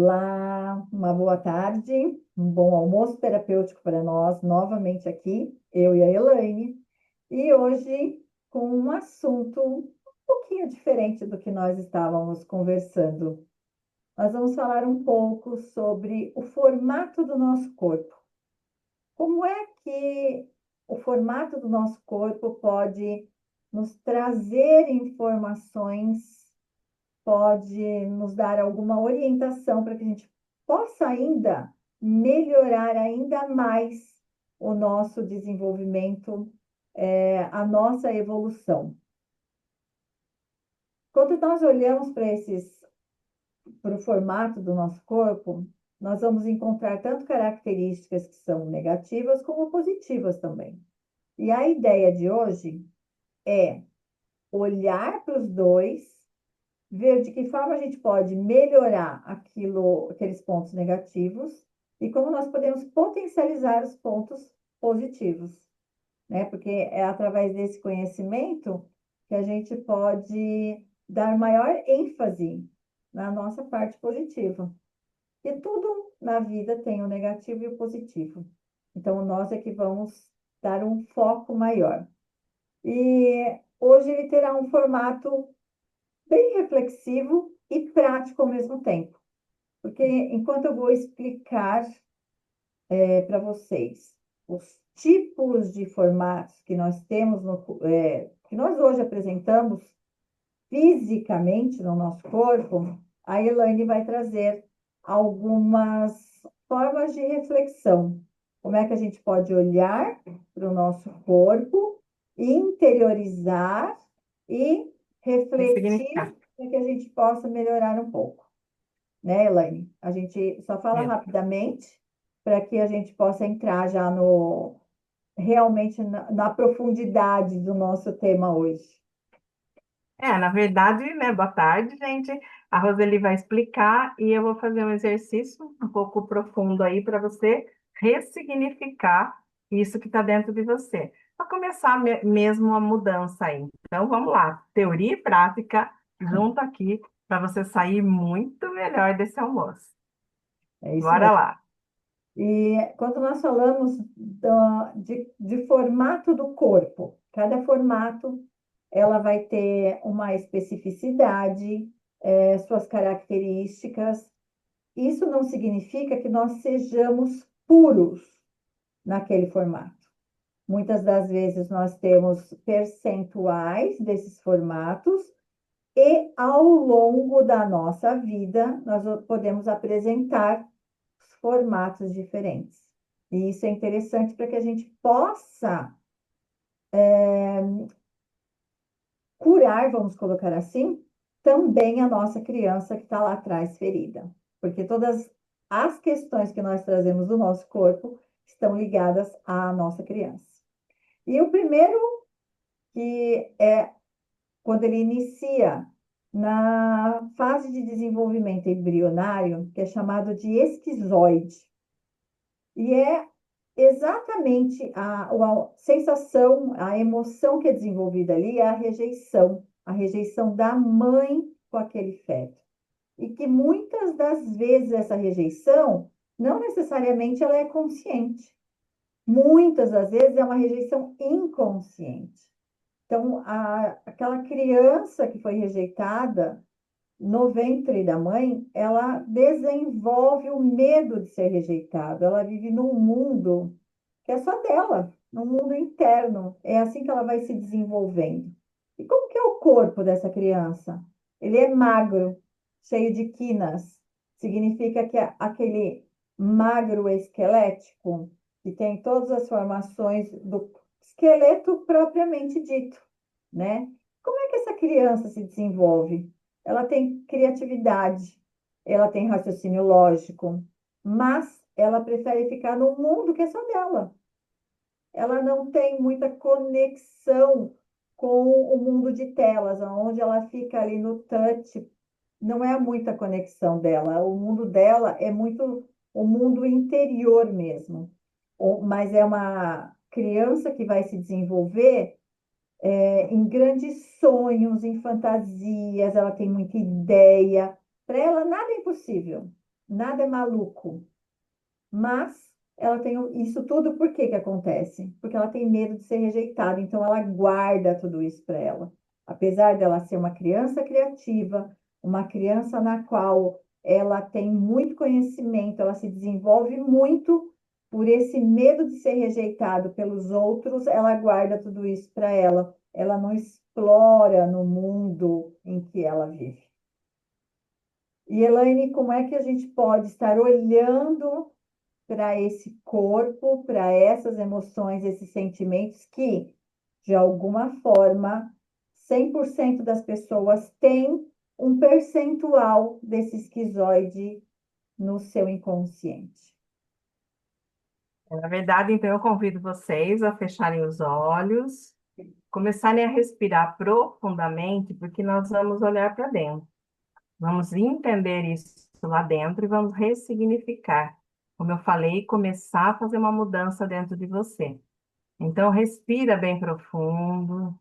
Olá, uma boa tarde, um bom almoço terapêutico para nós, novamente aqui, eu e a Elaine, e hoje com um assunto um pouquinho diferente do que nós estávamos conversando. Nós vamos falar um pouco sobre o formato do nosso corpo. Como é que o formato do nosso corpo pode nos trazer informações, pode nos dar alguma orientação para que a gente possa ainda melhorar ainda mais o nosso desenvolvimento, a nossa evolução. Quando nós olhamos para o formato do nosso corpo, nós vamos encontrar tanto características que são negativas como positivas também. E a ideia de hoje é olhar para os dois, ver de que forma a gente pode melhorar aqueles pontos negativos e como nós podemos potencializar os pontos positivos, né? Porque é através desse conhecimento que a gente pode dar maior ênfase na nossa parte positiva. E tudo na vida tem o negativo e o positivo. Então, nós é que vamos dar um foco maior. E hoje ele terá um formato bem reflexivo e prático ao mesmo tempo. Porque enquanto eu vou explicar para vocês os tipos de formatos que nós temos, que nós hoje apresentamos fisicamente no nosso corpo, a Elaine vai trazer algumas formas de reflexão. Como é que a gente pode olhar para o nosso corpo, interiorizar e refletir Ressignificar. para que a gente possa melhorar um pouco, né, Elaine? A gente só fala Mesmo. rapidamente para que a gente possa entrar já no realmente na profundidade do nosso tema hoje. Na verdade, né? Boa tarde, gente. A Roseli vai explicar e eu vou fazer um exercício um pouco profundo aí para você ressignificar isso que está dentro de você. Para começar mesmo a mudança aí. Então, vamos lá. Teoria e prática junto aqui para você sair muito melhor desse almoço. É isso Bora mesmo. lá. E quando nós falamos de formato do corpo, cada formato ela vai ter uma especificidade, suas características. Isso não significa que nós sejamos puros naquele formato. Muitas das vezes nós temos percentuais desses formatos e ao longo da nossa vida nós podemos apresentar formatos diferentes. E isso é interessante para que a gente possa curar, vamos colocar assim, também a nossa criança que está lá atrás ferida. Porque todas as questões que nós trazemos do nosso corpo estão ligadas à nossa criança. E o primeiro, que é quando ele inicia na fase de desenvolvimento embrionário, que é chamado de esquizoide. E é exatamente a sensação, a emoção que é desenvolvida ali é a rejeição da mãe com aquele feto. E que muitas das vezes essa rejeição, não necessariamente ela é consciente. Muitas das vezes é uma rejeição inconsciente. Então, aquela criança que foi rejeitada no ventre da mãe, ela desenvolve o medo de ser rejeitada. Ela vive num mundo que é só dela, num mundo interno. É assim que ela vai se desenvolvendo. E como que é o corpo dessa criança? Ele é magro, cheio de quinas. Significa que aquele magro esquelético, que tem todas as formações do esqueleto propriamente dito, né? Como é que essa criança se desenvolve? Ela tem criatividade, ela tem raciocínio lógico, mas ela prefere ficar no mundo que é só dela. Ela não tem muita conexão com o mundo de telas, onde ela fica ali no touch, não é muita conexão dela. O mundo dela é muito o mundo interior mesmo. Mas é uma criança que vai se desenvolver em grandes sonhos, em fantasias, ela tem muita ideia. Para ela, nada é impossível. nada é maluco. Mas ela tem isso tudo, por que que acontece? Porque ela tem medo de ser rejeitada, então ela guarda tudo isso para ela. Apesar dela ser uma criança criativa, uma criança na qual ela tem muito conhecimento, ela se desenvolve muito, por esse medo de ser rejeitado pelos outros, ela guarda tudo isso para ela. Ela não explora no mundo em que ela vive. E Elaine, como é que a gente pode estar olhando para esse corpo, para essas emoções, esses sentimentos que, de alguma forma, 100% das pessoas têm um percentual desse esquizoide no seu inconsciente? Na verdade, então, eu convido vocês a fecharem os olhos, começarem a respirar profundamente, porque nós vamos olhar para dentro. Vamos entender isso lá dentro e vamos ressignificar. Como eu falei, começar a fazer uma mudança dentro de você. Então, respira bem profundo,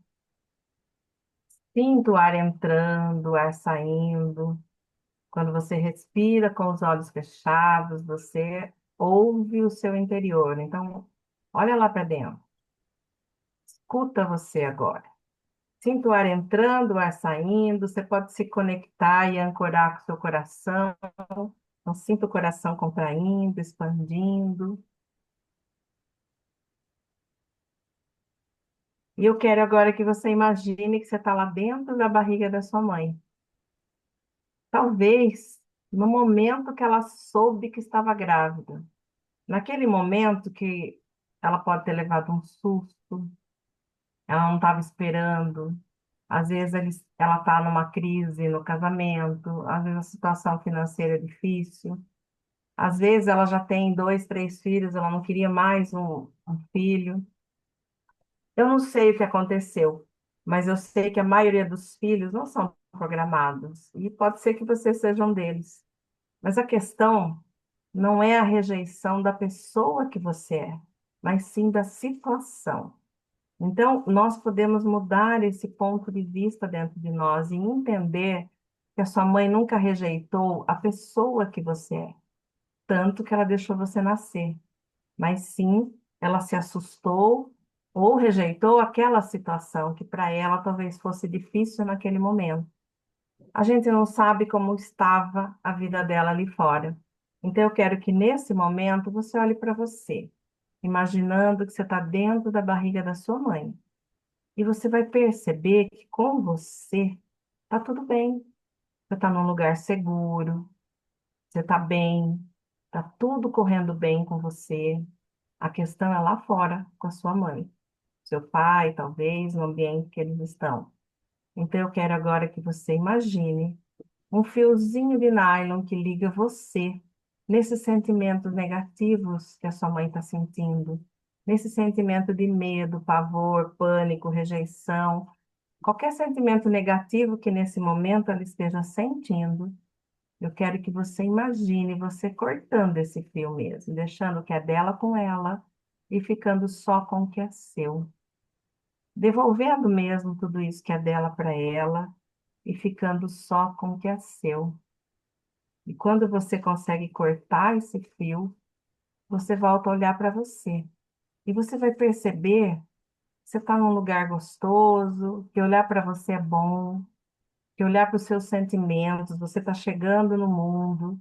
sinta o ar entrando, o ar saindo. Quando você respira com os olhos fechados, você ouve o seu interior. Então, olha lá para dentro. Escuta você agora. Sinta o ar entrando, o ar saindo. Você pode se conectar e ancorar com o seu coração. Então, sinta o coração contraindo, expandindo. E eu quero agora que você imagine que você está lá dentro da barriga da sua mãe. Talvez no momento que ela soube que estava grávida. Naquele momento que ela pode ter levado um susto, ela não estava esperando. Às vezes ela está numa crise no casamento, às vezes a situação financeira é difícil, às vezes ela já tem dois, três filhos, ela não queria mais um filho. Eu não sei o que aconteceu, mas eu sei que a maioria dos filhos não são programados, e pode ser que você seja um deles. Mas a questão não é a rejeição da pessoa que você é, mas sim da situação. Então, nós podemos mudar esse ponto de vista dentro de nós e entender que a sua mãe nunca rejeitou a pessoa que você é, tanto que ela deixou você nascer, mas sim ela se assustou ou rejeitou aquela situação que para ela talvez fosse difícil naquele momento. A gente não sabe como estava a vida dela ali fora. Então, eu quero que nesse momento você olhe para você, imaginando que você está dentro da barriga da sua mãe. E você vai perceber que com você está tudo bem. Você está num lugar seguro, você está bem, está tudo correndo bem com você. A questão é lá fora, com a sua mãe, seu pai, talvez, no ambiente que eles estão. Então, eu quero agora que você imagine um fiozinho de nylon que liga você nesses sentimentos negativos que a sua mãe está sentindo, nesse sentimento de medo, pavor, pânico, rejeição, qualquer sentimento negativo que nesse momento ela esteja sentindo. Eu quero que você imagine você cortando esse fio mesmo, deixando o que é dela com ela e ficando só com o que é seu, devolvendo mesmo tudo isso que é dela para ela e ficando só com o que é seu. E quando você consegue cortar esse fio, você volta a olhar para você. E você vai perceber que você está num lugar gostoso, que olhar para você é bom, que olhar para os seus sentimentos, você está chegando no mundo,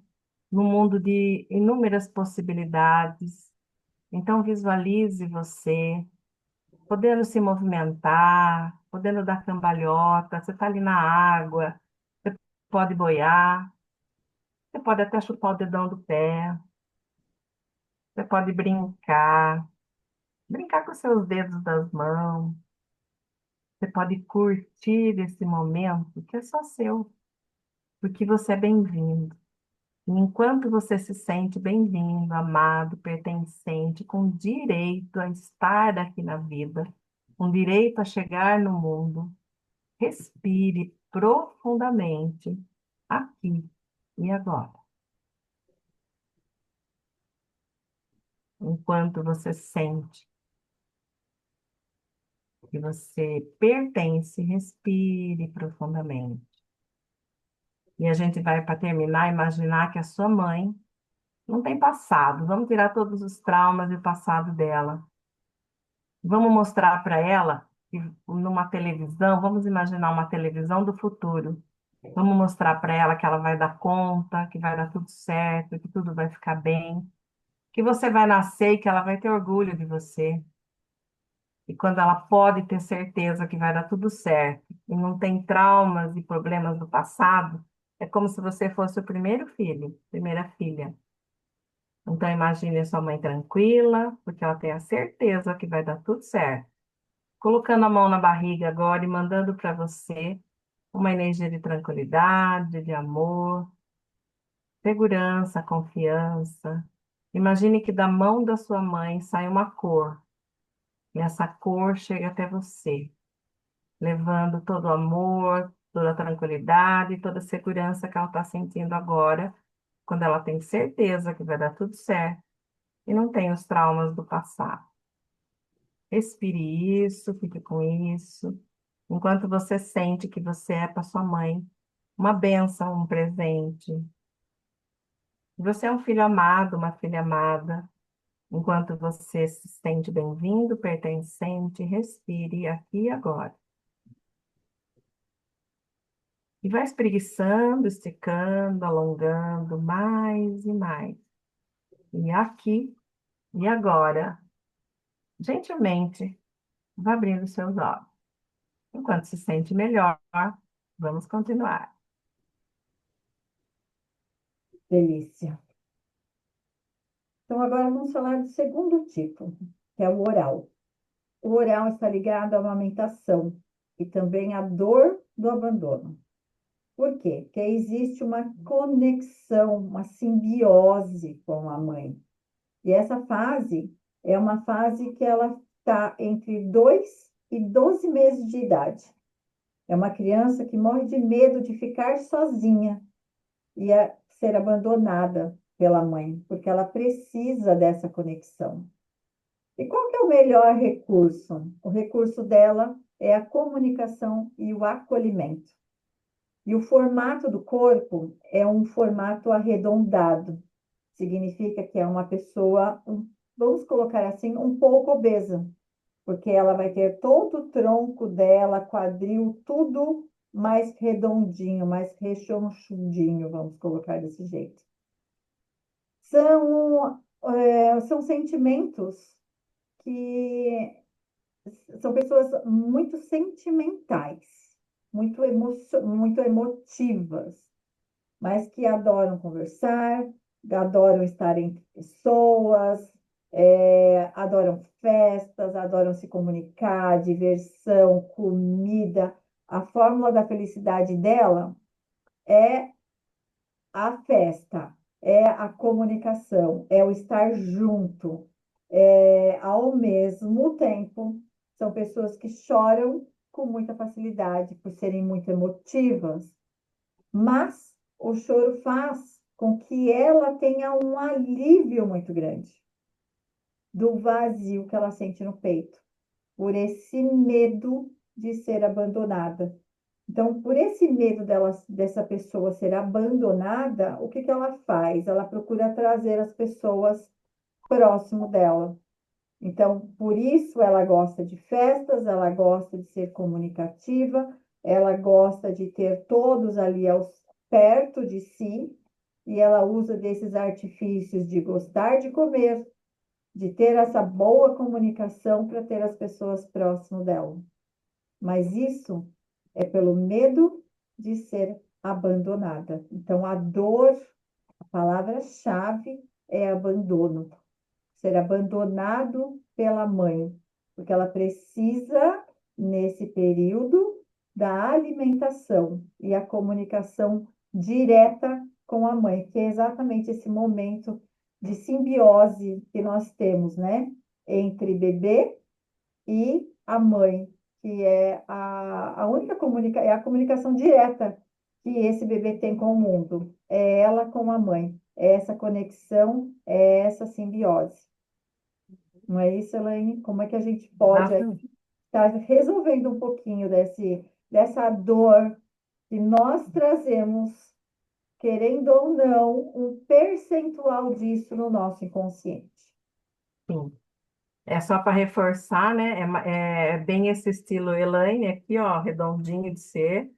num mundo de inúmeras possibilidades. Então, visualize você podendo se movimentar, podendo dar cambalhota, você está ali na água, você pode boiar, você pode até chupar o dedão do pé, você pode brincar com seus dedos das mãos, você pode curtir esse momento que é só seu, porque você é bem-vindo. E enquanto você se sente bem-vindo, amado, pertencente, com direito a estar aqui na vida, com direito a chegar no mundo, respire profundamente aqui e agora. Enquanto você sente que você pertence, respire profundamente. E a gente vai, para terminar, imaginar que a sua mãe não tem passado. Vamos tirar todos os traumas e o passado dela. Vamos mostrar para ela que numa televisão, vamos imaginar uma televisão do futuro. Vamos mostrar para ela que ela vai dar conta, que vai dar tudo certo, que tudo vai ficar bem, que você vai nascer e que ela vai ter orgulho de você. E quando ela pode ter certeza que vai dar tudo certo e não tem traumas e problemas do passado, é como se você fosse o primeiro filho, primeira filha. Então imagine a sua mãe tranquila, porque ela tem a certeza que vai dar tudo certo. Colocando a mão na barriga agora e mandando para você uma energia de tranquilidade, de amor, segurança, confiança. Imagine que da mão da sua mãe sai uma cor, e essa cor chega até você, levando todo o amor, toda a tranquilidade, toda a segurança que ela está sentindo agora, quando ela tem certeza que vai dar tudo certo e não tem os traumas do passado. Respire isso, fique com isso, enquanto você sente que você é para sua mãe uma bênção, um presente. Você é um filho amado, uma filha amada. Enquanto você se sente bem-vindo, pertencente, respire aqui e agora. E vai espreguiçando, esticando, alongando mais e mais. E aqui e agora, gentilmente, vá abrindo seus olhos. Enquanto se sente melhor, vamos continuar. Delícia. Então, agora vamos falar do segundo tipo, que é o oral. O oral está ligado à amamentação e também à dor do abandono. Por quê? Porque existe uma conexão, uma simbiose com a mãe. E essa fase é uma fase que ela está entre 2 e 12 meses de idade. É uma criança que morre de medo de ficar sozinha e ser abandonada pela mãe, porque ela precisa dessa conexão. E qual que é o melhor recurso? O recurso dela é a comunicação e o acolhimento. E o formato do corpo é um formato arredondado. Significa que é uma pessoa, vamos colocar assim, um pouco obesa, porque ela vai ter todo o tronco dela, quadril, tudo mais redondinho, mais rechonchudinho, vamos colocar desse jeito. São sentimentos que são pessoas muito sentimentais, muito emotivas, mas que adoram conversar, adoram estar entre pessoas, adoram festas, adoram se comunicar, diversão, comida. A fórmula da felicidade dela é a festa, é a comunicação, é o estar junto. Ao mesmo tempo, são pessoas que choram com muita facilidade por serem muito emotivas, mas o choro faz com que ela tenha um alívio muito grande do vazio que ela sente no peito, por esse medo de ser abandonada. Então, por esse medo dessa pessoa ser abandonada, o que que ela faz? Ela procura trazer as pessoas próximo dela. Então, por isso ela gosta de festas, ela gosta de ser comunicativa, ela gosta de ter todos ali perto de si, e ela usa desses artifícios de gostar de comer, de ter essa boa comunicação para ter as pessoas próximo dela. Mas isso é pelo medo de ser abandonada. Então, a dor, a palavra-chave é abandono. Ser abandonado pela mãe, porque ela precisa, nesse período, da alimentação e a comunicação direta com a mãe, que é exatamente esse momento de simbiose que nós temos, né? Entre bebê e a mãe, que é a única é a comunicação direta que esse bebê tem com o mundo. É ela com a mãe. É essa conexão, é essa simbiose. Não é isso, Elaine? Como é que a gente pode Exatamente. estar resolvendo um pouquinho dessa dor que nós trazemos querendo ou não, um percentual disso no nosso inconsciente. Sim. É só para reforçar, né? É bem esse estilo Elaine aqui, ó, redondinho de ser.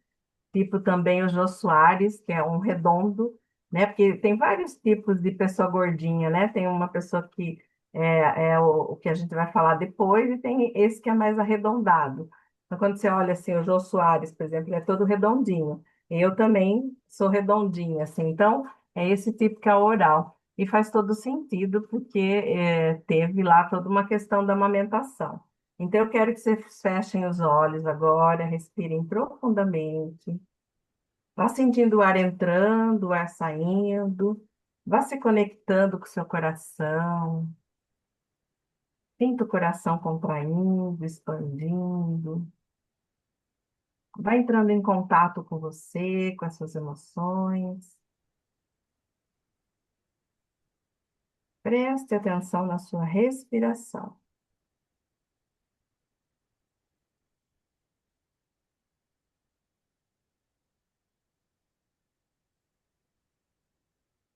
Tipo também o Jô Soares, que é um redondo, né? Porque tem vários tipos de pessoa gordinha, né? Tem uma pessoa que é o que a gente vai falar depois, e tem esse que é mais arredondado. Então, quando você olha assim, o Jô Soares, por exemplo, ele é todo redondinho. Eu também sou redondinha, assim. Então, é esse tipo que é o oral. E faz todo sentido, porque teve lá toda uma questão da amamentação. Então, eu quero que vocês fechem os olhos agora, respirem profundamente. Vá sentindo o ar entrando, o ar saindo. Vá se conectando com o seu coração. Sinta o coração contraindo, expandindo. Vá entrando em contato com você, com as suas emoções. Preste atenção na sua respiração.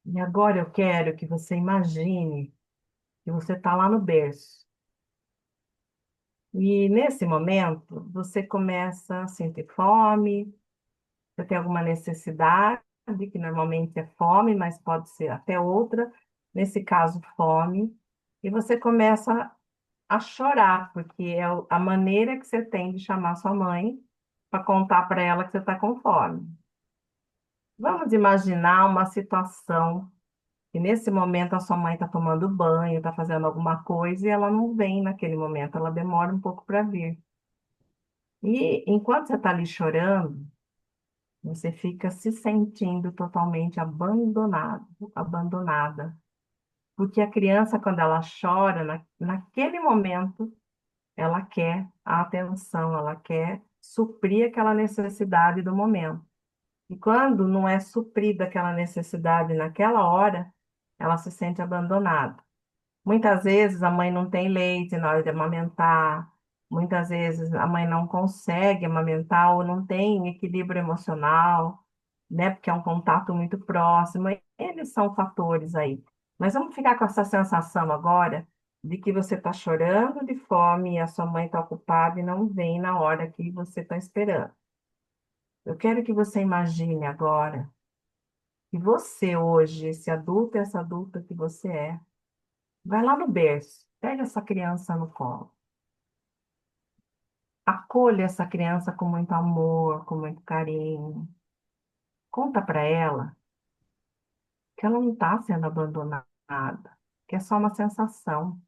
E agora eu quero que você imagine que você está lá no berço. E nesse momento, você começa a sentir fome, você tem alguma necessidade, que normalmente é fome, mas pode ser até outra, nesse caso, fome, e você começa a chorar, porque é a maneira que você tem de chamar sua mãe para contar para ela que você está com fome. Vamos imaginar uma situação que nesse momento a sua mãe está tomando banho, está fazendo alguma coisa e ela não vem naquele momento, ela demora um pouco para vir. E enquanto você está ali chorando, você fica se sentindo totalmente abandonado, abandonada. Porque a criança, quando ela chora, naquele momento, ela quer a atenção, ela quer suprir aquela necessidade do momento. E quando não é suprida aquela necessidade naquela hora, ela se sente abandonada. Muitas vezes a mãe não tem leite na hora de amamentar, muitas vezes a mãe não consegue amamentar ou não tem equilíbrio emocional, né? Porque é um contato muito próximo. E eles são fatores aí. Mas vamos ficar com essa sensação agora de que você está chorando de fome e a sua mãe está ocupada e não vem na hora que você está esperando. Eu quero que você imagine agora que você hoje, esse adulto e essa adulta que você é, vai lá no berço, pega essa criança no colo. Acolha essa criança com muito amor, com muito carinho. Conta para ela que ela não está sendo abandonada, que é só uma sensação,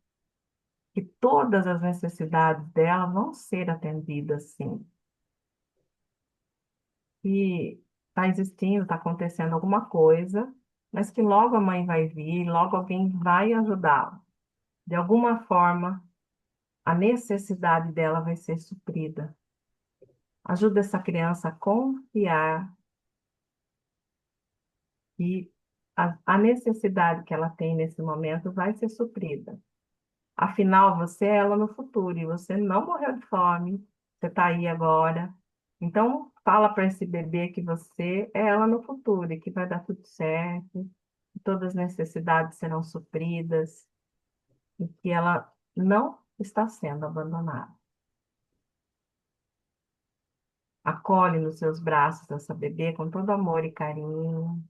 que todas as necessidades dela vão ser atendidas, sim. Que está existindo, está acontecendo alguma coisa, mas que logo a mãe vai vir, logo alguém vai ajudá-la. De alguma forma, a necessidade dela vai ser suprida. Ajuda essa criança a confiar que a necessidade que ela tem nesse momento vai ser suprida. Afinal, você é ela no futuro e você não morreu de fome, você está aí agora. Então, fala para esse bebê que você é ela no futuro e que vai dar tudo certo, que todas as necessidades serão supridas e que ela não está sendo abandonada. Acolhe nos seus braços essa bebê com todo amor e carinho.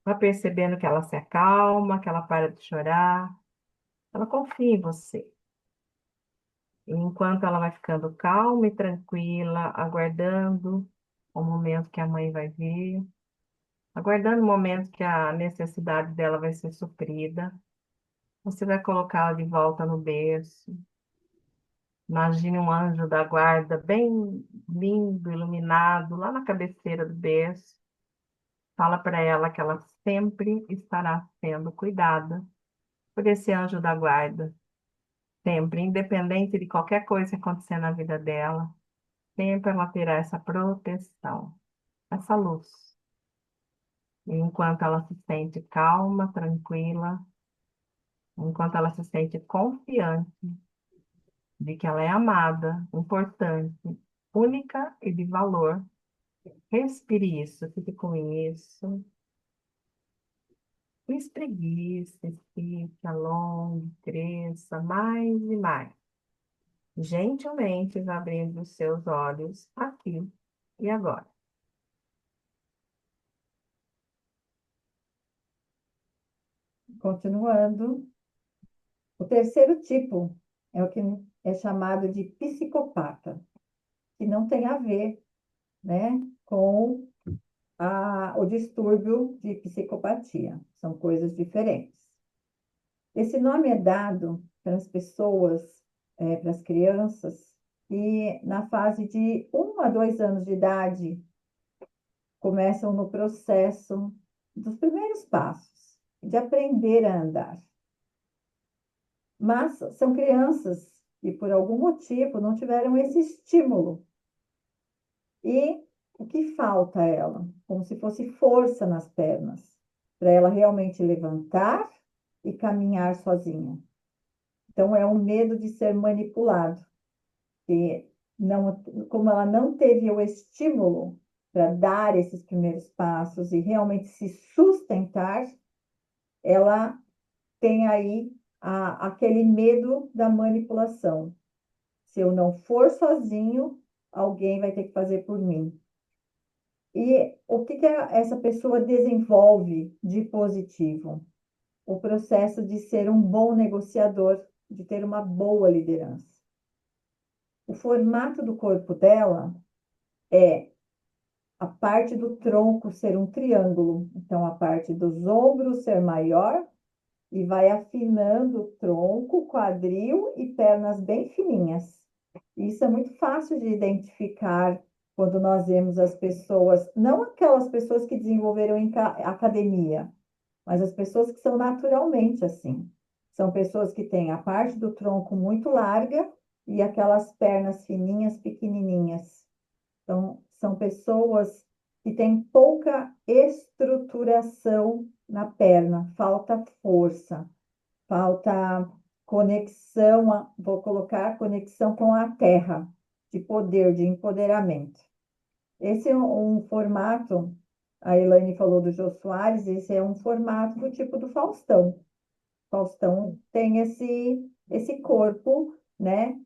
Vai percebendo que ela se acalma, que ela para de chorar. Ela confia em você. E enquanto ela vai ficando calma e tranquila, aguardando o momento que a mãe vai vir, aguardando o momento que a necessidade dela vai ser suprida, você vai colocá-la de volta no berço. Imagine um anjo da guarda bem lindo, iluminado, lá na cabeceira do berço. Fala para ela que ela sempre estará sendo cuidada por esse anjo da guarda. Sempre, independente de qualquer coisa que acontecer na vida dela, sempre ela terá essa proteção, essa luz. E enquanto ela se sente calma, tranquila, enquanto ela se sente confiante, de que ela é amada, importante, única e de valor. Respire isso, fique com isso. Espreguice, estique, alongue, cresça mais e mais. Gentilmente vá abrindo os seus olhos aqui e agora. Continuando. O terceiro tipo é o que é chamado de psicopata, que não tem a ver, né, com o distúrbio de psicopatia. São coisas diferentes. Esse nome é dado para as pessoas, para as crianças, que na fase de 1 a 2 anos de idade começam no processo dos primeiros passos, de aprender a andar. Mas são crianças que, por algum motivo, não tiveram esse estímulo. E o que falta a ela? Como se fosse força nas pernas, para ela realmente levantar e caminhar sozinha. Então, é um medo de ser manipulado. E não, como ela não teve o estímulo para dar esses primeiros passos e realmente se sustentar, ela tem aí aquele medo da manipulação. Se eu não for sozinho, alguém vai ter que fazer por mim. E o que essa pessoa desenvolve de positivo? O processo de ser um bom negociador, de ter uma boa liderança. O formato do corpo dela é a parte do tronco ser um triângulo, então a parte dos ombros ser maior e vai afinando o tronco, quadril e pernas bem fininhas. Isso é muito fácil de identificar quando nós vemos as pessoas, não aquelas pessoas que desenvolveram em academia, mas as pessoas que são naturalmente assim. São pessoas que têm a parte do tronco muito larga e aquelas pernas fininhas, pequenininhas. Então, são pessoas que têm pouca estruturação na perna, falta força, falta conexão, vou colocar conexão com a terra, de poder, de empoderamento. Esse é um formato, a Elaine falou do Jô Soares, esse é um formato do tipo do Faustão. Faustão tem esse corpo, né?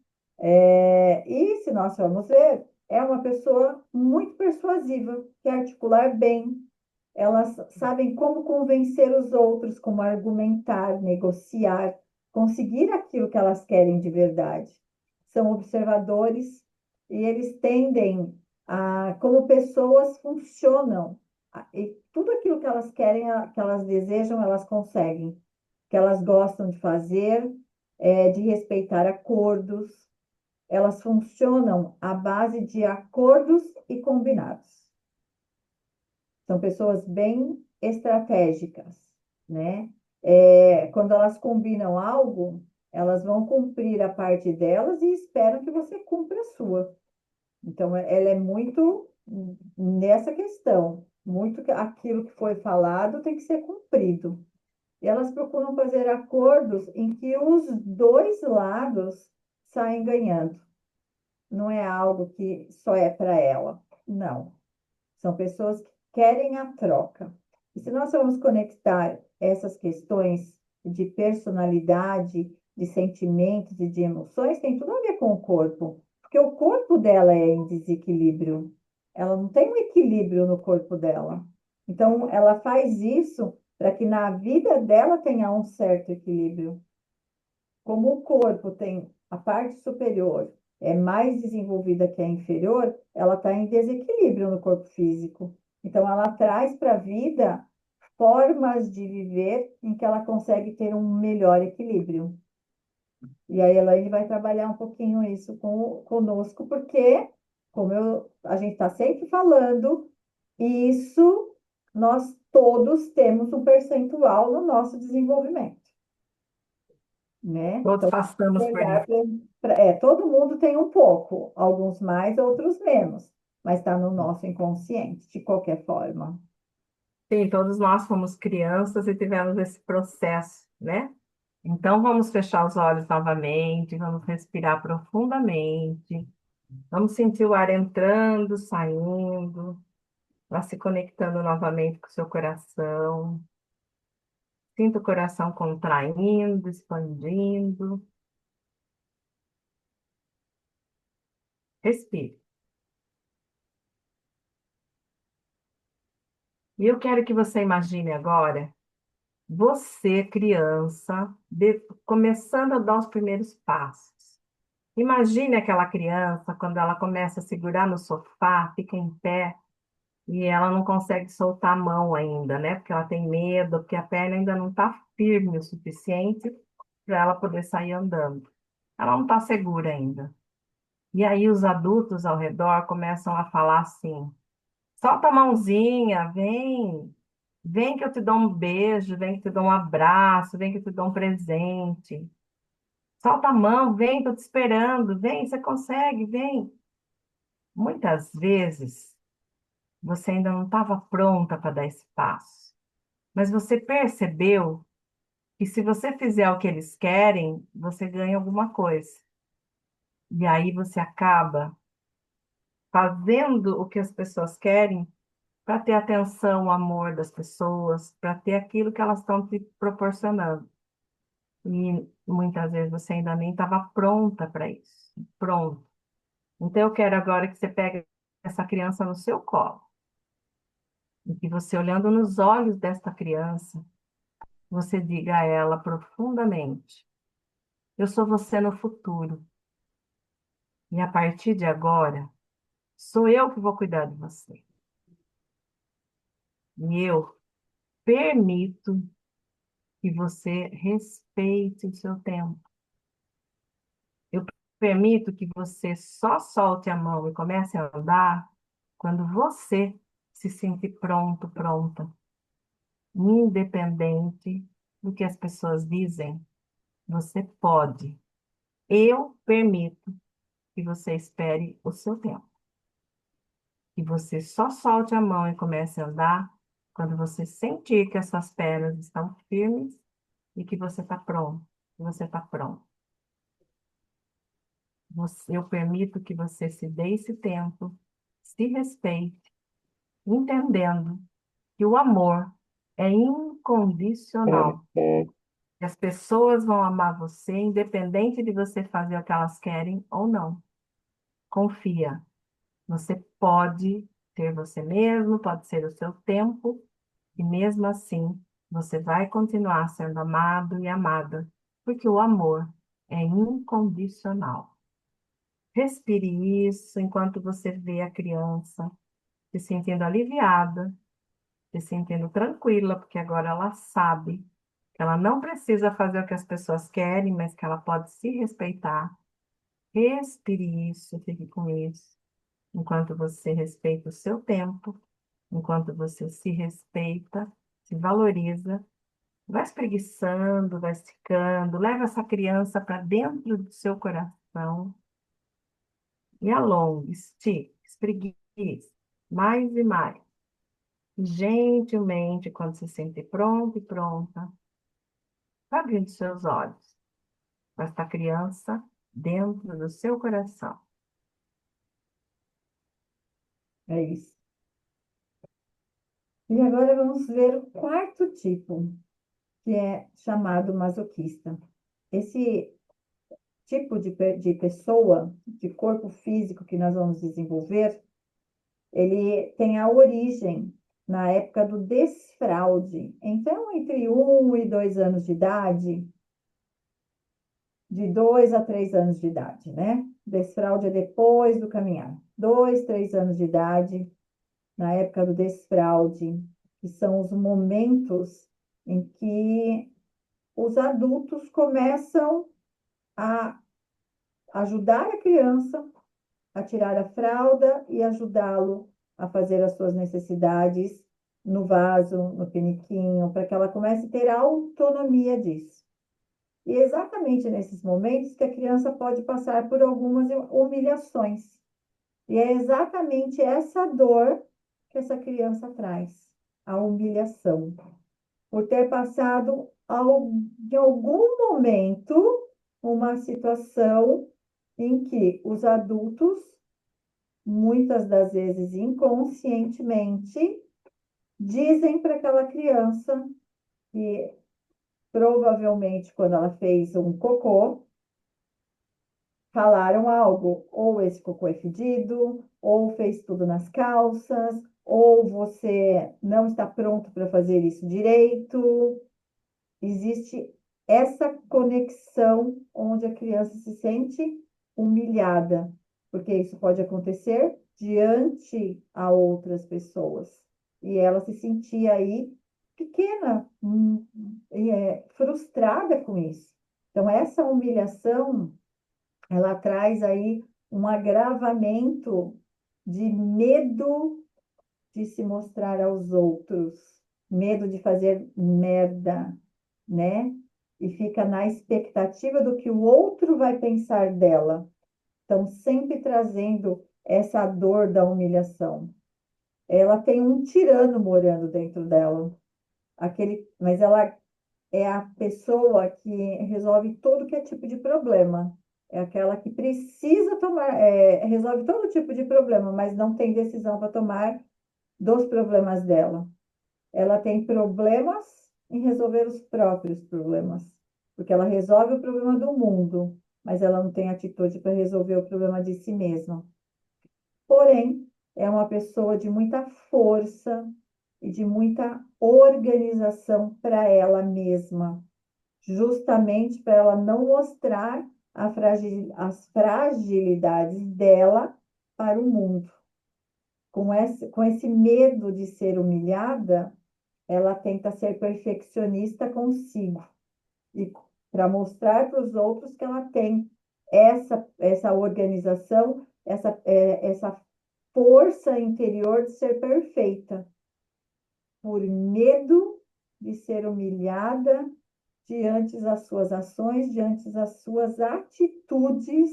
E se nós formos ver, é uma pessoa muito persuasiva, que articular bem, elas sabem como convencer os outros, como argumentar, negociar, conseguir aquilo que elas querem de verdade. São observadores e eles tendem a, como pessoas funcionam. E tudo aquilo que elas querem, que elas desejam, elas conseguem. Que elas gostam de fazer, de respeitar acordos. Elas funcionam à base de acordos e combinados. São pessoas bem estratégicas, né? Quando elas combinam algo, elas vão cumprir a parte delas e esperam que você cumpra a sua. Então, ela é muito nessa questão, muito aquilo que foi falado tem que ser cumprido. E elas procuram fazer acordos em que os dois lados saem ganhando. Não é algo que só é para ela, não. São pessoas que querem a troca. E se nós vamos conectar essas questões de personalidade, de sentimentos e de emoções, tem tudo a ver com o corpo, porque o corpo dela é em desequilíbrio. Ela não tem um equilíbrio no corpo dela. Então, ela faz isso para que na vida dela tenha um certo equilíbrio. Como o corpo tem a parte superior é mais desenvolvida que a inferior, ela está em desequilíbrio no corpo físico. Então, ela traz para a vida formas de viver em que ela consegue ter um melhor equilíbrio. E a Elaine vai trabalhar um pouquinho isso conosco, porque, a gente está sempre falando, isso nós todos temos um percentual no nosso desenvolvimento, né? Todos Então, passamos por olhar isso. todo mundo tem um pouco, alguns mais, outros menos, mas está no nosso inconsciente, de qualquer forma. Sim, todos nós fomos crianças e tivemos esse processo, né? Então, vamos fechar os olhos novamente, vamos respirar profundamente, vamos sentir o ar entrando, saindo, vai se conectando novamente com o seu coração. Sinta o coração contraindo, expandindo. Respire. E eu quero que você imagine agora você, criança, começando a dar os primeiros passos. Imagine aquela criança quando ela começa a segurar no sofá, fica em pé e ela não consegue soltar a mão ainda, né? Porque ela tem medo, porque a perna ainda não está firme o suficiente para ela poder sair andando. Ela não está segura ainda. E aí os adultos ao redor começam a falar assim: solta a mãozinha, vem, vem que eu te dou um beijo, vem que eu te dou um abraço, vem que eu te dou um presente. Solta a mão, vem, estou te esperando, vem, você consegue, vem. Muitas vezes você ainda não estava pronta para dar esse passo, mas você percebeu que se você fizer o que eles querem, você ganha alguma coisa. E aí você acaba fazendo o que as pessoas querem para ter a atenção, o amor das pessoas, para ter aquilo que elas estão te proporcionando. E muitas vezes você ainda nem estava pronta para isso. Pronto. Então eu quero agora que você pegue essa criança no seu colo e que você, olhando nos olhos desta criança, você diga a ela profundamente: eu sou você no futuro. E a partir de agora, sou eu que vou cuidar de você. E eu permito que você respeite o seu tempo. Eu permito que você só solte a mão e comece a andar quando você se sentir pronto, pronta, independente do que as pessoas dizem. Você pode. Eu permito que você espere o seu tempo. Que você só solte a mão e comece a andar quando você sentir que as suas pernas estão firmes e que você está pronto, que você está pronto. Eu permito que você se dê esse tempo, se respeite, entendendo que o amor é incondicional. Que as pessoas vão amar você, independente de você fazer o que elas querem ou não. Confia. Você pode ser você mesmo, pode ser o seu tempo, e mesmo assim você vai continuar sendo amado e amada, porque o amor é incondicional. Respire isso enquanto você vê a criança se sentindo aliviada, se sentindo tranquila, porque agora ela sabe que ela não precisa fazer o que as pessoas querem, mas que ela pode se respeitar. Respire isso, fique com isso, enquanto você respeita o seu tempo, enquanto você se respeita, se valoriza. Vai espreguiçando, vai esticando, leva essa criança para dentro do seu coração e alongue, estique, espreguice, mais e mais. Gentilmente, quando se sentir pronto e pronta, vai abrindo seus olhos com esta criança dentro do seu coração. É isso. E agora vamos ver o quarto tipo, que é chamado masoquista. Esse tipo de pessoa, de corpo físico que nós vamos desenvolver, ele tem a origem na época do desfraude. Então, entre 1 e 2 anos de idade, de 2 a 3 anos de idade, né? Desfraude é depois do caminhar. 2, 3 anos de idade, na época do desfraude, que são os momentos em que os adultos começam a ajudar a criança a tirar a fralda e ajudá-lo a fazer as suas necessidades no vaso, no piniquinho, para que ela comece a ter autonomia disso. E é exatamente nesses momentos que a criança pode passar por algumas humilhações. E é exatamente essa dor que essa criança traz, a humilhação, por ter passado em algum momento, uma situação em que os adultos, muitas das vezes inconscientemente, dizem para aquela criança que provavelmente quando ela fez um cocô, falaram algo, ou esse cocô é fedido, ou fez tudo nas calças, ou você não está pronto para fazer isso direito. Existe essa conexão onde a criança se sente humilhada, porque isso pode acontecer diante a outras pessoas. E ela se sentia aí pequena, frustrada com isso. Então, essa humilhação, ela traz aí um agravamento de medo de se mostrar aos outros, medo de fazer merda, né? E fica na expectativa do que o outro vai pensar dela. Então, sempre trazendo essa dor da humilhação. Ela tem um tirano morando dentro dela, mas ela é a pessoa que resolve todo que é tipo de problema. É aquela que precisa tomar, resolve todo tipo de problema, mas não tem decisão para tomar dos problemas dela. Ela tem problemas em resolver os próprios problemas, porque ela resolve o problema do mundo, mas ela não tem atitude para resolver o problema de si mesma. Porém, é uma pessoa de muita força e de muita organização para ela mesma, justamente para ela não mostrar as fragilidades dela para o mundo. Com esse medo de ser humilhada, ela tenta ser perfeccionista consigo e para mostrar para os outros que ela tem essa organização, essa força interior de ser perfeita, por medo de ser humilhada diante das suas ações, diante das suas atitudes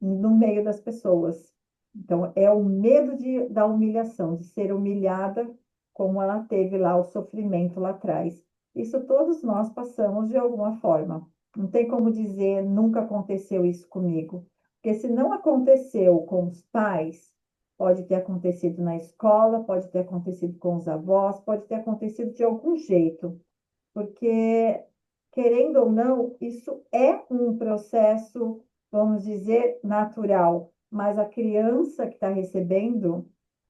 no meio das pessoas. Então, é o medo da humilhação, de ser humilhada, como ela teve lá o sofrimento lá atrás. Isso todos nós passamos de alguma forma. Não tem como dizer, nunca aconteceu isso comigo. Porque se não aconteceu com os pais, pode ter acontecido na escola, pode ter acontecido com os avós, pode ter acontecido de algum jeito. Porque, querendo ou não, isso é um processo, vamos dizer, natural, mas a criança que está recebendo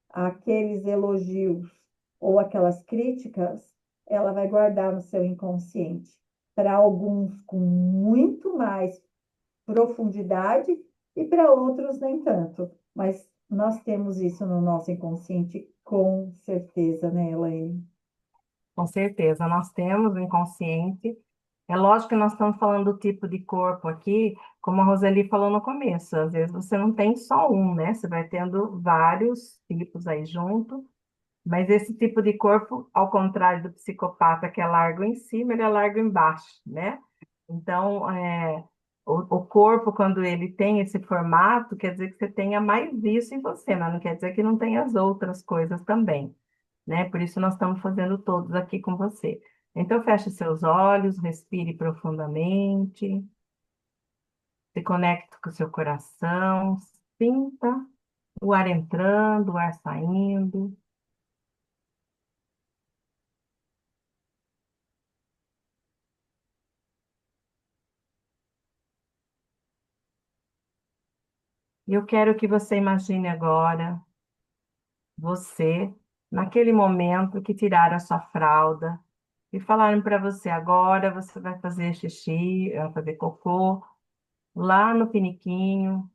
aqueles elogios ou aquelas críticas, ela vai guardar no seu inconsciente. Para alguns, com muito mais profundidade e para outros, nem tanto. Mas nós temos isso no nosso inconsciente, com certeza, né, Elaine? Com certeza, nós temos o inconsciente. É lógico que nós estamos falando do tipo de corpo aqui, como a Roseli falou no começo, às vezes você não tem só um, né? Você vai tendo vários tipos aí junto, mas esse tipo de corpo, ao contrário do psicopata que é largo em cima, ele é largo embaixo, né? Então, o corpo, quando ele tem esse formato, quer dizer que você tenha mais isso em você, mas não quer dizer que não tenha as outras coisas também, né? Por isso nós estamos fazendo todos aqui com você. Então, feche seus olhos, respire profundamente, se conecte com o seu coração, sinta o ar entrando, o ar saindo. E eu quero que você imagine agora você, naquele momento que tiraram a sua fralda e falaram para você, agora você vai fazer xixi, vai fazer cocô lá no piniquinho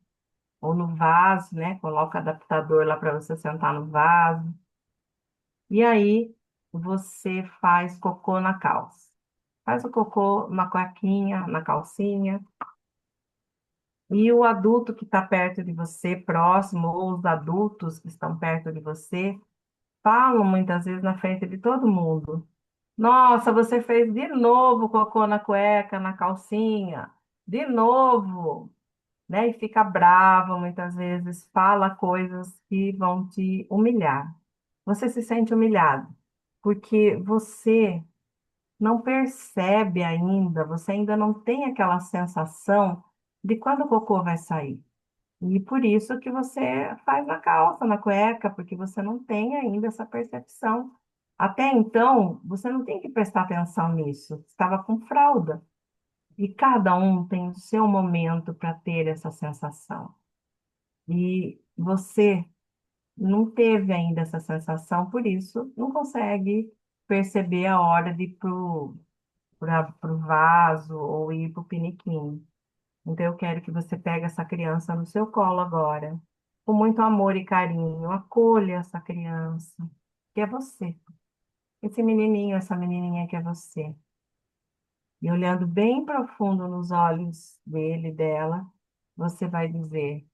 ou no vaso, né? Coloca o adaptador lá para você sentar no vaso. E aí você faz cocô na calça. Faz o cocô na cuequinha, na calcinha. E o adulto que está perto de você, próximo, ou os adultos que estão perto de você, falam muitas vezes na frente de todo mundo. Nossa, você fez de novo cocô na cueca, na calcinha. De novo, né? E fica bravo muitas vezes, fala coisas que vão te humilhar. Você se sente humilhado, porque você não percebe ainda, você ainda não tem aquela sensação de quando o cocô vai sair. E por isso que você faz na calça, na cueca, porque você não tem ainda essa percepção. Até então, você não tem que prestar atenção nisso. Estava com fralda. E cada um tem o seu momento para ter essa sensação. E você não teve ainda essa sensação, por isso não consegue perceber a hora de ir para o vaso ou ir para o piniquinho. Então, eu quero que você pegue essa criança no seu colo agora, com muito amor e carinho. Acolha essa criança, que é você. Esse menininho, essa menininha que é você. E olhando bem profundo nos olhos dele, dela, você vai dizer: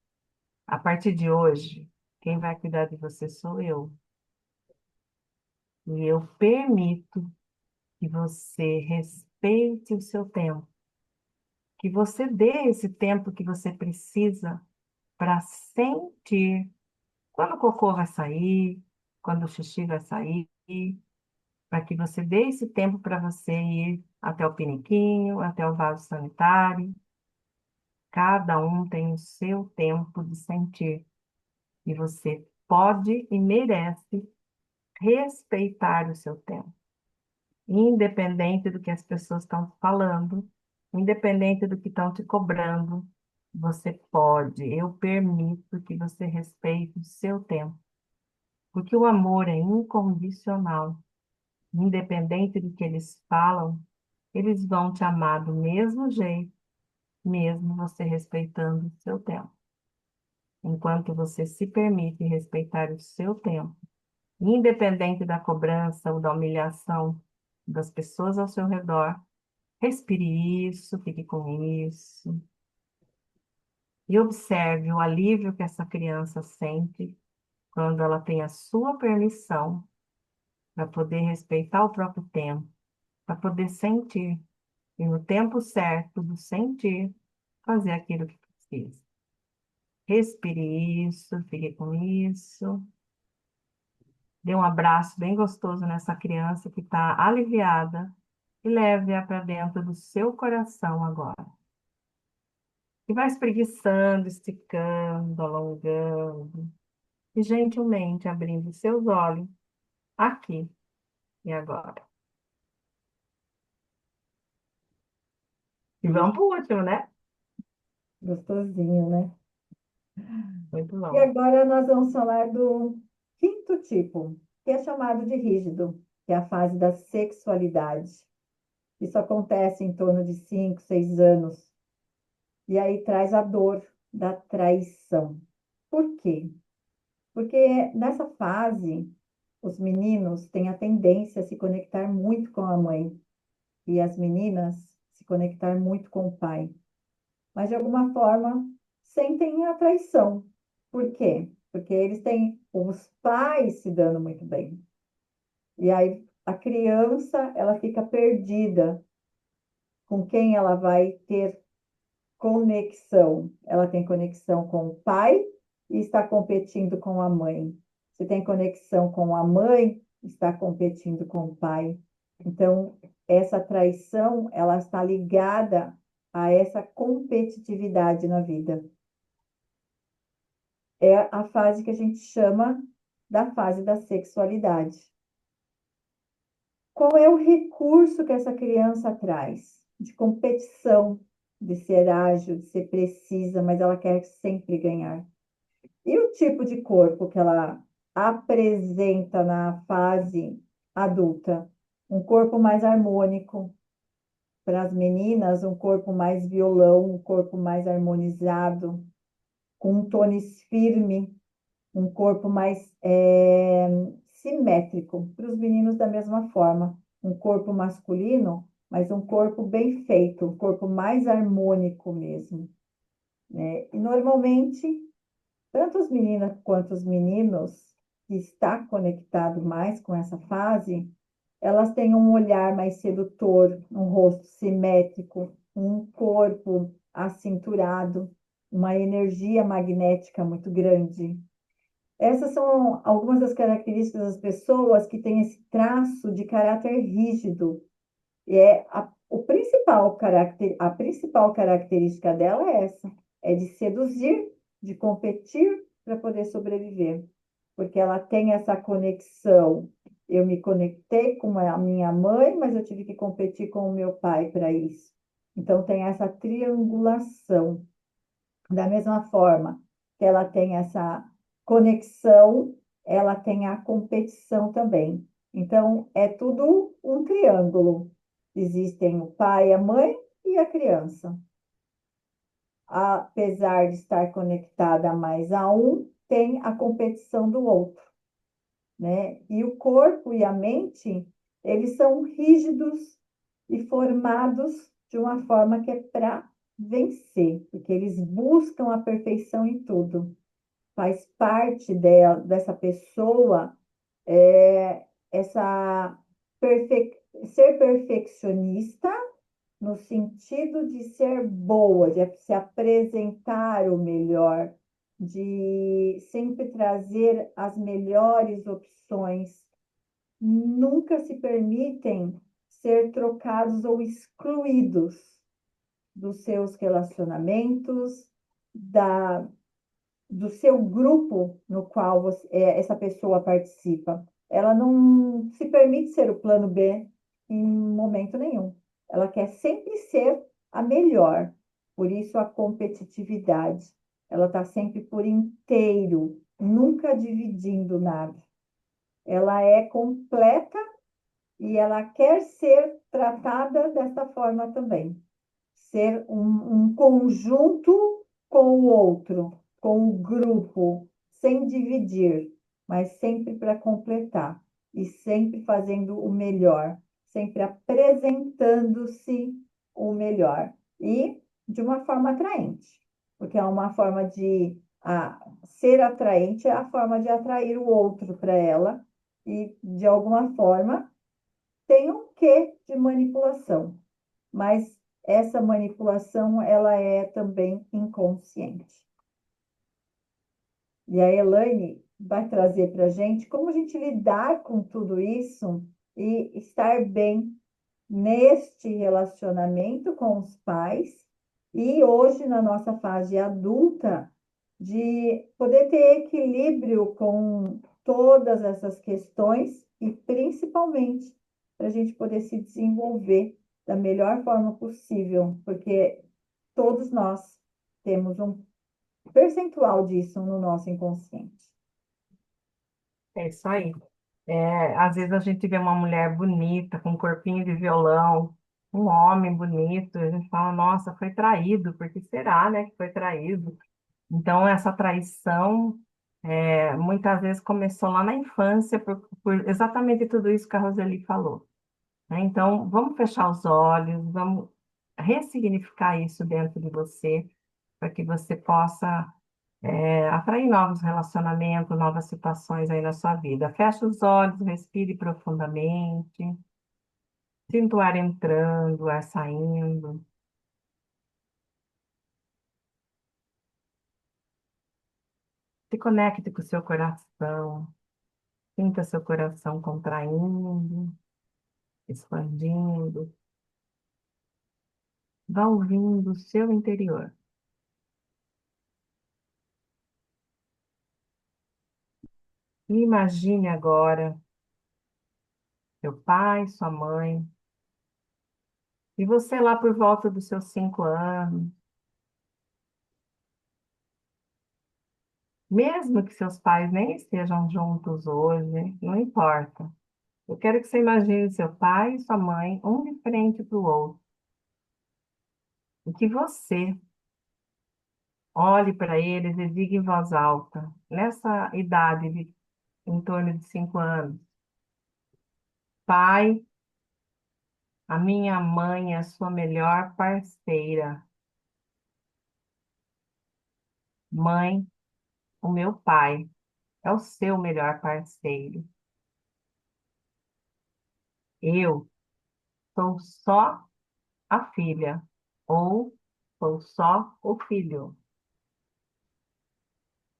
a partir de hoje, quem vai cuidar de você sou eu. E eu permito que você respeite o seu tempo, que você dê esse tempo que você precisa para sentir quando o cocô vai sair, quando o xixi vai sair, para que você dê esse tempo para você ir até o piniquinho, até o vaso sanitário. Cada um tem o seu tempo de sentir e você pode e merece respeitar o seu tempo, independente do que as pessoas estão falando, independente do que estão te cobrando. Você pode, eu permito que você respeite o seu tempo. Porque o amor é incondicional. Independente do que eles falam, eles vão te amar do mesmo jeito, mesmo você respeitando o seu tempo. Enquanto você se permite respeitar o seu tempo, independente da cobrança ou da humilhação das pessoas ao seu redor, respire isso, fique com isso e observe o alívio que essa criança sente quando ela tem a sua permissão para poder respeitar o próprio tempo, para poder sentir, e no tempo certo do sentir, fazer aquilo que precisa. Respire isso, fique com isso. Dê um abraço bem gostoso nessa criança que está aliviada e leve-a para dentro do seu coração agora. E vai espreguiçando, esticando, alongando e gentilmente abrindo seus olhos aqui e agora. E vamos para o último, né? Gostosinho, né? Muito E bom. agora nós vamos falar do quinto tipo, que é chamado de rígido, que é a fase da sexualidade. Isso acontece em torno de 5, 6 anos. E aí traz a dor da traição. Por quê? Porque nessa fase, os meninos têm a tendência a se conectar muito com a mãe e as meninas se conectar muito com o pai. Mas de alguma forma sentem a traição. Por quê? Porque eles têm os pais se dando muito bem. E aí a criança, ela fica perdida com quem ela vai ter conexão. Ela tem conexão com o pai e está competindo com a mãe. Se tem conexão com a mãe, está competindo com o pai. Então, essa traição, ela está ligada a essa competitividade na vida. É a fase que a gente chama da fase da sexualidade. Qual é o recurso que essa criança traz? De competição, de ser ágil, de ser precisa, mas ela quer sempre ganhar. E o tipo de corpo que ela apresenta na fase adulta? Um corpo mais harmônico. Para as meninas, um corpo mais violão, um corpo mais harmonizado, com um tônus firme, um corpo mais simétrico. Para os meninos, da mesma forma, um corpo masculino, mas um corpo bem feito, um corpo mais harmônico mesmo, né? E normalmente, tanto as meninas quanto os meninos que está conectado mais com essa fase, elas têm um olhar mais sedutor, um rosto simétrico, um corpo acinturado, uma energia magnética muito grande. Essas são algumas das características das pessoas que têm esse traço de caráter rígido. A principal característica dela é essa, é de seduzir, de competir para poder sobreviver, porque ela tem essa conexão. Eu me conectei com a minha mãe, mas eu tive que competir com o meu pai para isso. Então tem essa triangulação. Da mesma forma que ela tem essa conexão, ela tem a competição também. Então, é tudo um triângulo. Existem o pai, a mãe e a criança. Apesar de estar conectada mais a um, tem a competição do outro, né? E o corpo e a mente, eles são rígidos e formados de uma forma que é para vencer, porque eles buscam a perfeição em tudo. Faz parte dessa pessoa essa ser perfeccionista no sentido de ser boa, de se apresentar o melhor, de sempre trazer as melhores opções, nunca se permitem ser trocados ou excluídos dos seus relacionamentos, da, do seu grupo no qual essa pessoa participa. Ela não se permite ser o plano B em momento nenhum. Ela quer sempre ser a melhor. Por isso a competitividade. Ela está sempre por inteiro, nunca dividindo nada. Ela é completa e ela quer ser tratada dessa forma também. Ser um conjunto com o outro, com o grupo, sem dividir, mas sempre para completar e sempre fazendo o melhor, sempre apresentando-se o melhor e de uma forma atraente, porque é uma forma de ser atraente, é a forma de atrair o outro para ela e de alguma forma tem um quê de manipulação, mas essa manipulação ela é também inconsciente. E a Elaine vai trazer para a gente como a gente lidar com tudo isso e estar bem neste relacionamento com os pais e hoje na nossa fase adulta de poder ter equilíbrio com todas essas questões e principalmente para a gente poder se desenvolver da melhor forma possível, porque todos nós temos um percentual disso no nosso inconsciente. É isso aí. Às vezes a gente vê uma mulher bonita, com um corpinho de violão, um homem bonito, a gente fala, nossa, foi traído, porque será, né, que foi traído? Então, essa traição, muitas vezes começou lá na infância, por exatamente tudo isso que a Roseli falou, né? Então, vamos fechar os olhos, vamos ressignificar isso dentro de você, para que você possa atrair novos relacionamentos, novas situações aí na sua vida. Feche os olhos, respire profundamente, sinta o ar entrando, o ar saindo. Se conecte com o seu coração, sinta seu coração contraindo, expandindo. Vá ouvindo o seu interior. E imagine agora seu pai, sua mãe, e você lá por volta dos seus 5 anos. Mesmo que seus pais nem estejam juntos hoje, não importa. Eu quero que você imagine seu pai e sua mãe, um de frente para o outro. E que você olhe para eles e diga em voz alta, nessa idade de em torno de 5 anos: Pai, a minha mãe é a sua melhor parceira. Mãe, o meu pai é o seu melhor parceiro. Eu sou só a filha ou sou só o filho.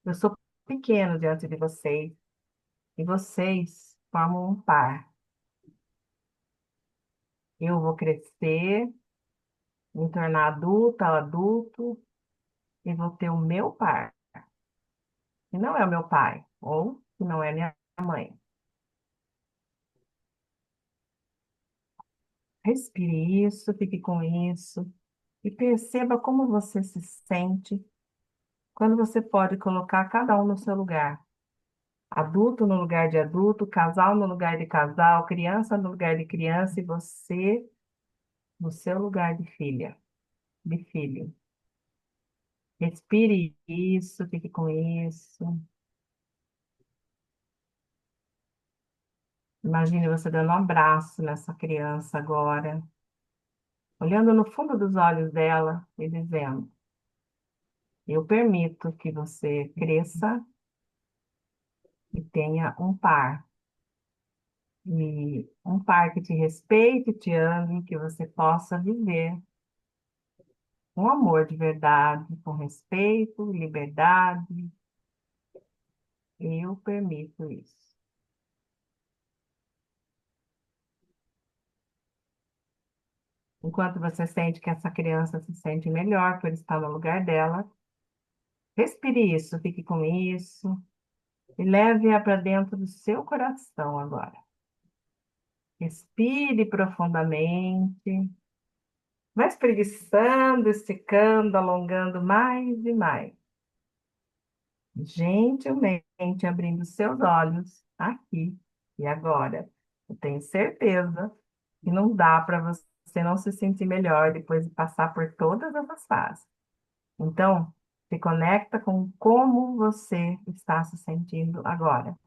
Eu sou pequeno diante de vocês e vocês formam um par. Eu vou crescer, me tornar adulta, adulto, e vou ter o meu par, que não é o meu pai, ou que não é minha mãe. Respire isso, fique com isso, e perceba como você se sente quando você pode colocar cada um no seu lugar. Adulto no lugar de adulto, casal no lugar de casal, criança no lugar de criança, e você no seu lugar de filha, de filho. Respire isso, fique com isso. Imagine você dando um abraço nessa criança agora, olhando no fundo dos olhos dela e dizendo: eu permito que você cresça e tenha um par. E um par que te respeite, te ame, que você possa viver um amor de verdade, com respeito, liberdade. Eu permito isso. Enquanto você sente que essa criança se sente melhor por estar no lugar dela, respire isso, fique com isso e leve-a para dentro do seu coração agora. Respire profundamente. Vai espreguiçando, esticando, alongando mais e mais. Gentilmente abrindo seus olhos aqui e agora. Eu tenho certeza que não dá para você não se sentir melhor depois de passar por todas essas fases. Então, se conecta com como você está se sentindo agora.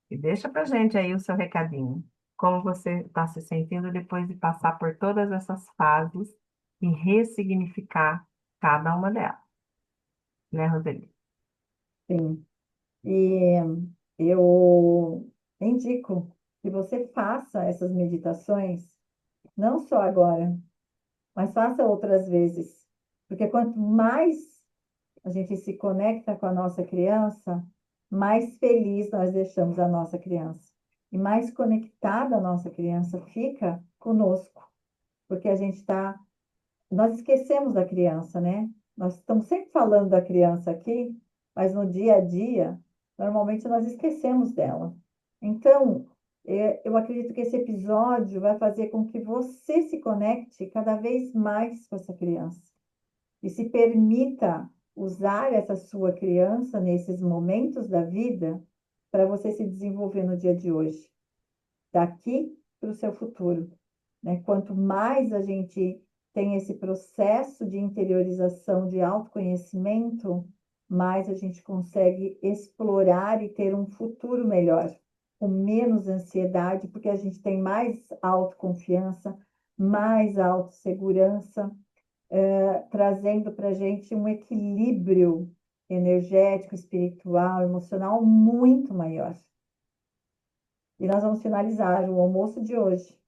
E deixa para gente aí o seu recadinho. Como você está se sentindo depois de passar por todas essas fases e ressignificar cada uma delas, né, Roseli? Sim. E eu indico que você faça essas meditações, não só agora, mas faça outras vezes. Porque quanto mais a gente se conecta com a nossa criança, mais feliz nós deixamos a nossa criança. E mais conectada a nossa criança fica conosco, porque a gente está. Nós esquecemos da criança, né? Nós estamos sempre falando da criança aqui, mas no dia a dia, normalmente nós esquecemos dela. Então, eu acredito que esse episódio vai fazer com que você se conecte cada vez mais com essa criança e se permita usar essa sua criança nesses momentos da vida para você se desenvolver no dia de hoje, daqui para o seu futuro, né? Quanto mais a gente tem esse processo de interiorização, de autoconhecimento, mais a gente consegue explorar e ter um futuro melhor, com menos ansiedade, porque a gente tem mais autoconfiança, mais autossegurança, trazendo para a gente um equilíbrio energético, espiritual, emocional muito maior. E nós vamos finalizar o almoço de hoje,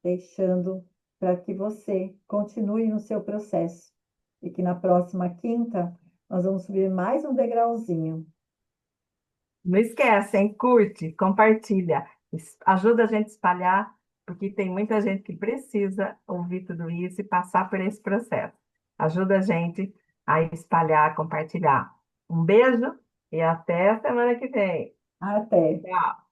deixando para que você continue no seu processo. E que na próxima quinta nós vamos subir mais um degrauzinho. Não esquece, hein? Curte, compartilha. Ajuda a gente a espalhar, porque tem muita gente que precisa ouvir tudo isso e passar por esse processo. Ajuda a gente a espalhar, compartilhar. Um beijo e até a semana que vem. Até! Tchau.